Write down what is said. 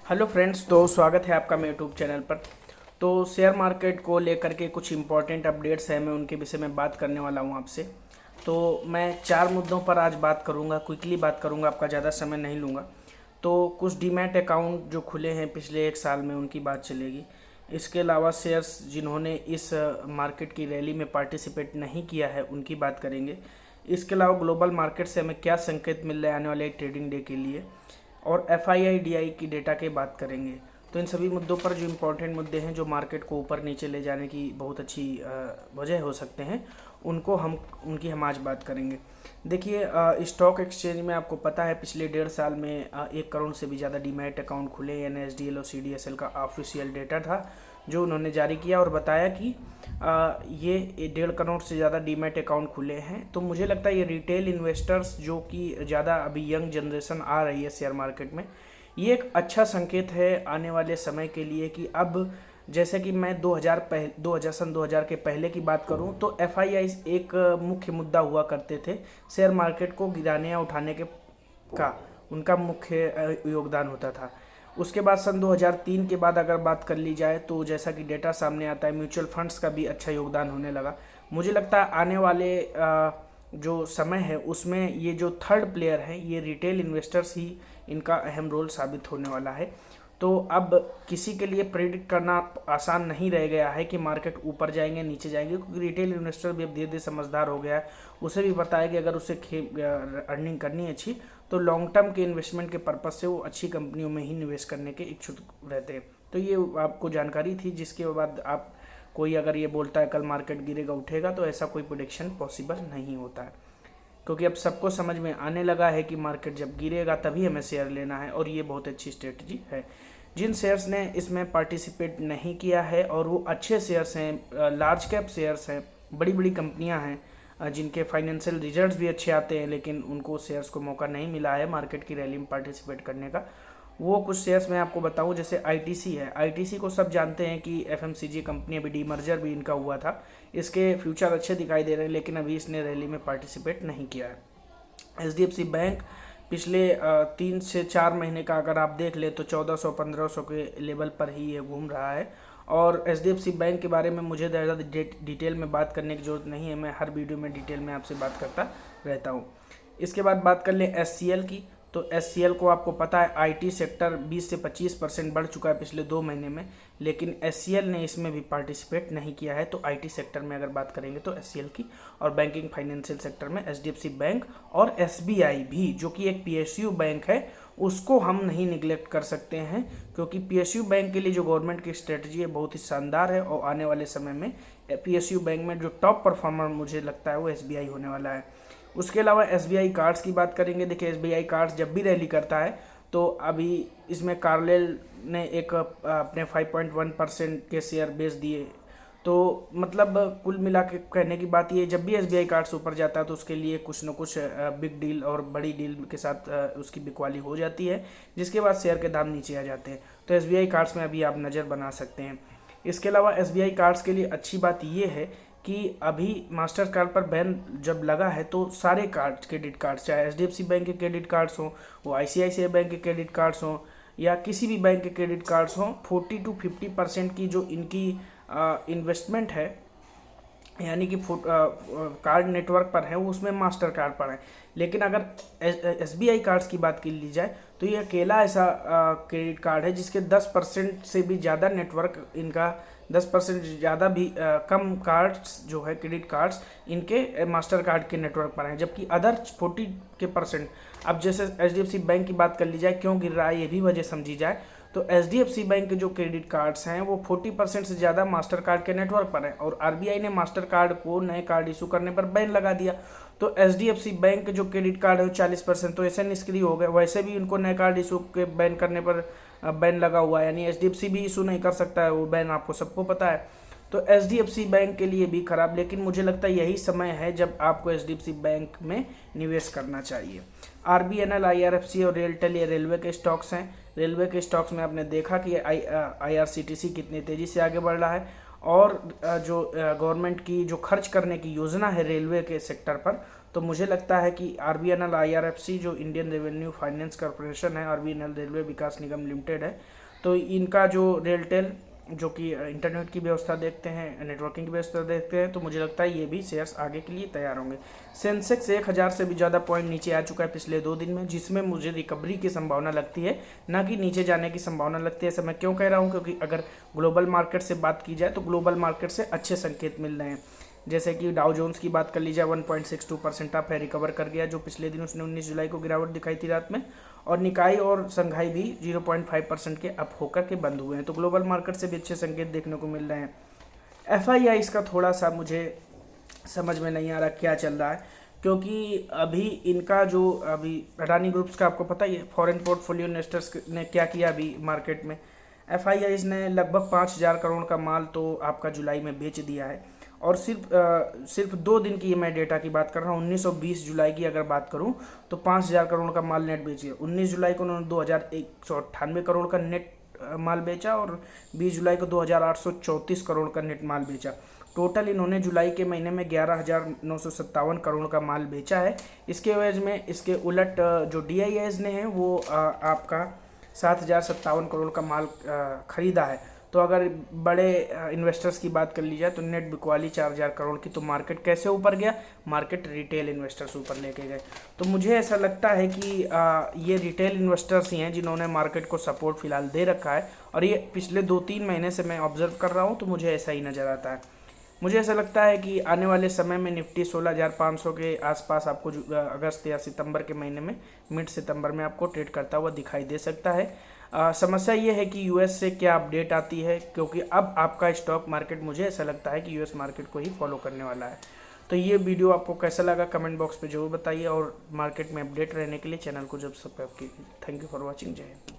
Hello friends, तो स्वागत है आपका मेरे यूट्यूब चैनल पर। तो शेयर मार्केट को लेकर के कुछ इम्पोर्टेंट अपडेट्स हैं, मैं उनके विषय में बात करने वाला हूं आपसे। तो मैं 4 मुद्दों पर आज बात करूंगा, क्विकली बात करूंगा, आपका ज़्यादा समय नहीं लूँगा। तो कुछ डीमैट अकाउंट जो खुले हैं पिछले 1 साल में, उनकी बात चलेगी। इसके अलावा शेयर्स जिन्होंने इस मार्केट की रैली में पार्टिसिपेट नहीं किया है, उनकी बात करेंगे। इसके अलावा ग्लोबल मार्केट से हमें क्या संकेत मिल रहे हैं आने वाले ट्रेडिंग डे के लिए, और FII-DI की डेटा की बात करेंगे। तो इन सभी मुद्दों पर जो इम्पोर्टेंट मुद्दे हैं, जो मार्केट को ऊपर नीचे ले जाने की बहुत अच्छी वजह हो सकते हैं, उनकी हम आज बात करेंगे। देखिए, स्टॉक एक्सचेंज में आपको पता है पिछले 1.5 साल में 1 करोड़ से भी ज़्यादा डीमैट अकाउंट खुले। NSDL और CDSL का ऑफिशियल डेटा था जो उन्होंने जारी किया और बताया कि ये 1.5 करोड़ से ज़्यादा डीमैट अकाउंट खुले हैं। तो मुझे लगता है ये रिटेल इन्वेस्टर्स, जो कि ज़्यादा अभी यंग जनरेशन आ रही है शेयर मार्केट में, ये एक अच्छा संकेत है आने वाले समय के लिए कि अब जैसे कि मैं 2000 के पहले की बात करूं तो FII एक मुख्य मुद्दा हुआ करते थे शेयर मार्केट को गिराने या उठाने का उनका मुख्य योगदान होता था। उसके बाद सन 2003 के बाद अगर बात कर ली जाए तो जैसा कि डेटा सामने आता है, म्यूचुअल फंड्स का भी अच्छा योगदान होने लगा। मुझे लगता है आने वाले जो समय है उसमें ये जो थर्ड प्लेयर है, ये रिटेल इन्वेस्टर्स ही इनका अहम रोल साबित होने वाला है। तो अब किसी के लिए प्रेडिक्ट करना आसान नहीं रह गया है कि मार्केट ऊपर जाएंगे नीचे जाएंगे, क्योंकि रिटेल इन्वेस्टर भी अब धीरे धीरे समझदार हो गया है। उसे भी पता है कि अगर उसे अर्निंग करनी है अच्छी, तो लॉन्ग टर्म के इन्वेस्टमेंट के पर्पज से वो अच्छी कंपनियों में ही निवेश करने के इच्छुक रहते हैं। तो ये आपको जानकारी थी, जिसके बाद आप कोई अगर ये बोलता है कल मार्केट गिरेगा उठेगा, तो ऐसा कोई प्रेडिक्शन पॉसिबल नहीं होता है, क्योंकि अब सबको समझ में आने लगा है कि मार्केट जब गिरेगा तभी हमें शेयर लेना है, और ये बहुत अच्छी स्ट्रेटजी है। जिन शेयर्स ने इसमें पार्टिसिपेट नहीं किया है और वो अच्छे शेयर्स हैं, लार्ज कैप शेयर्स हैं, बड़ी बड़ी कंपनियां हैं जिनके फाइनेंशियल रिजल्ट्स भी अच्छे आते हैं, लेकिन उनको शेयर्स को मौका नहीं मिला है मार्केट की रैली में पार्टिसिपेट करने का, वो कुछ शेयर्स मैं आपको बताऊं। जैसे ITC है। ITC को सब जानते हैं कि FMCG कंपनी, अभी डीमर्जर भी इनका हुआ था, इसके फ्यूचर अच्छे दिखाई दे रहे हैं, लेकिन अभी इसने रैली में पार्टिसिपेट नहीं किया है। HDFC बैंक पिछले 3 से 4 महीने का अगर आप देख ले तो 1400-1500 के लेवल पर ही ये घूम रहा है। और HDFC बैंक के बारे में मुझे ज़्यादा डिटेल में बात करने की ज़रूरत नहीं है, मैं हर वीडियो में डिटेल में आपसे बात करता रहता हूँ। इसके बाद बात कर लें SCL की। तो SCL को आपको पता है IT सेक्टर 20 से 25% बढ़ चुका है पिछले 2 महीने में, लेकिन SCL ने इसमें भी पार्टिसिपेट नहीं किया है। तो IT सेक्टर में अगर बात करेंगे तो SCL की, और बैंकिंग फाइनेंशियल सेक्टर में HDFC बैंक और SBI भी, जो कि एक PSU बैंक है, उसको हम नहीं निगलेक्ट कर सकते हैं, क्योंकि PSU बैंक के लिए जो गवर्नमेंट की स्ट्रेटजी है बहुत ही शानदार है, और आने वाले समय में PSU बैंक में जो टॉप परफॉर्मर मुझे लगता है वो SBI होने वाला है। उसके अलावा SBI कार्ड्स की बात करेंगे। देखिए, SBI कार्ड्स जब भी रैली करता है तो अभी इसमें कार्लेल ने एक अपने 5.1% के शेयर बेच दिए। तो मतलब कुल मिला के कहने की बात ये, जब भी SBI कार्ड्स ऊपर जाता है तो उसके लिए कुछ न कुछ बिग डील और बड़ी डील के साथ उसकी बिकवाली हो जाती है, जिसके बाद शेयर के दाम नीचे आ जाते हैं। तो SBI कार्ड्स में अभी आप नज़र बना सकते हैं। इसके अलावा SBI कार्ड्स के लिए अच्छी बात ये है कि अभी मास्टर कार्ड पर बैन जब लगा है तो सारे कार्ड, क्रेडिट कार्ड्स, चाहे HDFC बैंक के क्रेडिट कार्ड्स हों, वो ICICI बैंक के क्रेडिट कार्ड्स हों, या किसी भी बैंक के क्रेडिट कार्ड्स हों, 40 to 50% की जो इनकी इन्वेस्टमेंट है, यानी कि कार्ड नेटवर्क पर है, वो उसमें मास्टर कार्ड पर है। लेकिन अगर SBI कार्ड्स की बात की ली जाए तो ये अकेला ऐसा क्रेडिट कार्ड है जिसके 10% से भी ज़्यादा नेटवर्क, इनका 10% ज़्यादा भी कम कार्ड्स जो है क्रेडिट कार्ड्स इनके मास्टर कार्ड के नेटवर्क पर हैं, जबकि अदर 40%। अब जैसे HDFC बैंक की बात कर ली जाए, क्यों गिर रहा है ये भी वजह समझी जाए, तो HDFC बैंक के जो क्रेडिट कार्ड्स हैं वो 40% से ज़्यादा मास्टर कार्ड के नेटवर्क पर हैं, और RBI ने मास्टर कार्ड को नए कार्ड इशू करने पर बैन लगा दिया। तो HDFC बैंक के जो क्रेडिट कार्ड है वो 40%, तो ऐसे निष्क्रिय हो गए। वैसे भी उनको नए कार्ड इशू के बैन करने पर बैन लगा हुआ है, यानी HDFC भी इशू नहीं कर सकता है वो बैन, आपको सबको पता है। तो HDFC बैंक के लिए भी खराब, लेकिन मुझे लगता है यही समय है जब आपको HDFC बैंक में निवेश करना चाहिए। RBNL, IRFC और रेलटेल, ये रेलवे के स्टॉक्स हैं। रेलवे के स्टॉक्स में आपने देखा कि IRCTC कितनी तेज़ी से आगे बढ़ रहा है, और जो गवर्नमेंट की जो खर्च करने की योजना है रेलवे के सेक्टर पर, तो मुझे लगता है कि आरबीएनएल आईआरएफसी जो इंडियन रेवेन्यू फाइनेंस कॉर्पोरेशन है, आरबीएनएल रेलवे विकास निगम लिमिटेड है, तो इनका जो रेलटेल जो कि इंटरनेट की व्यवस्था देखते हैं, नेटवर्किंग की व्यवस्था देखते हैं, तो मुझे लगता है ये भी शेयर्स आगे के लिए तैयार होंगे। सेंसेक्स 1000 से भी ज़्यादा पॉइंट नीचे आ चुका है पिछले 2 दिन में, जिसमें मुझे रिकवरी की संभावना लगती है, ना कि नीचे जाने की संभावना लगती है। ऐसा मैं क्यों कह रहा हूँ, क्योंकि अगर ग्लोबल मार्केट से बात की जाए तो ग्लोबल मार्केट से अच्छे संकेत मिल रहे हैं। जैसे कि डाउ जोन्स की बात कर ली जाए 1.62% अप है, रिकवर कर गया, जो पिछले दिन उसने 19 जुलाई को गिरावट दिखाई थी रात में, और निकाई और संघाई भी 0.5% के अप होकर के बंद हुए हैं। तो ग्लोबल मार्केट से भी अच्छे संकेत देखने को मिल रहे हैं। एफआईआई इसका थोड़ा सा मुझे समझ में नहीं आ रहा क्या चल रहा है, क्योंकि अभी इनका जो अभी अडानी ग्रुप्स का आपको पता ही है, फॉरेन पोर्टफोलियो इन्वेस्टर्स ने क्या किया अभी मार्केट में। एफआईआईज ने लगभग 5000 करोड़ का माल तो आपका जुलाई में बेच दिया है, और सिर्फ 2 दिन की मैं डेटा की बात कर रहा हूँ। 19 और 20 जुलाई की अगर बात करूँ तो 5000 करोड़ का माल नेट बेची है। 19 जुलाई को उन्होंने 2198 करोड़ का नेट माल बेचा, और 20 जुलाई को 2834 करोड़ का नेट माल बेचा। टोटल इन्होंने जुलाई के महीने में 11957 करोड़ का माल बेचा है। इसके एवज में इसके उलट जो डीआईएस ने है वो आपका 7057 करोड़ का माल खरीदा है। तो अगर बड़े इन्वेस्टर्स की बात कर ली जाए तो नेट बिकवाली 4000 करोड़ की, तो मार्केट कैसे ऊपर गया, मार्केट रिटेल इन्वेस्टर्स ऊपर लेके गए। तो मुझे ऐसा लगता है कि ये रिटेल इन्वेस्टर्स ही हैं जिन्होंने मार्केट को सपोर्ट फिलहाल दे रखा है, और ये पिछले 2-3 महीने से मैं ऑब्जर्व कर रहा हूँ, तो मुझे ऐसा ही नज़र आता है। मुझे ऐसा लगता है कि आने वाले समय में निफ्टी 16500 के आसपास आपको अगस्त या सितंबर के महीने में, मिड सितंबर में आपको ट्रेड करता हुआ दिखाई दे सकता है। समस्या ये है कि यूएस से क्या अपडेट आती है, क्योंकि अब आपका स्टॉक मार्केट मुझे ऐसा लगता है कि यूएस मार्केट को ही फॉलो करने वाला है। तो ये वीडियो आपको कैसा लगा कमेंट बॉक्स पे जरूर बताइए, और मार्केट में अपडेट रहने के लिए चैनल को जब सब्सक्राइब कीजिए। Thank you for watching. जय हिंद।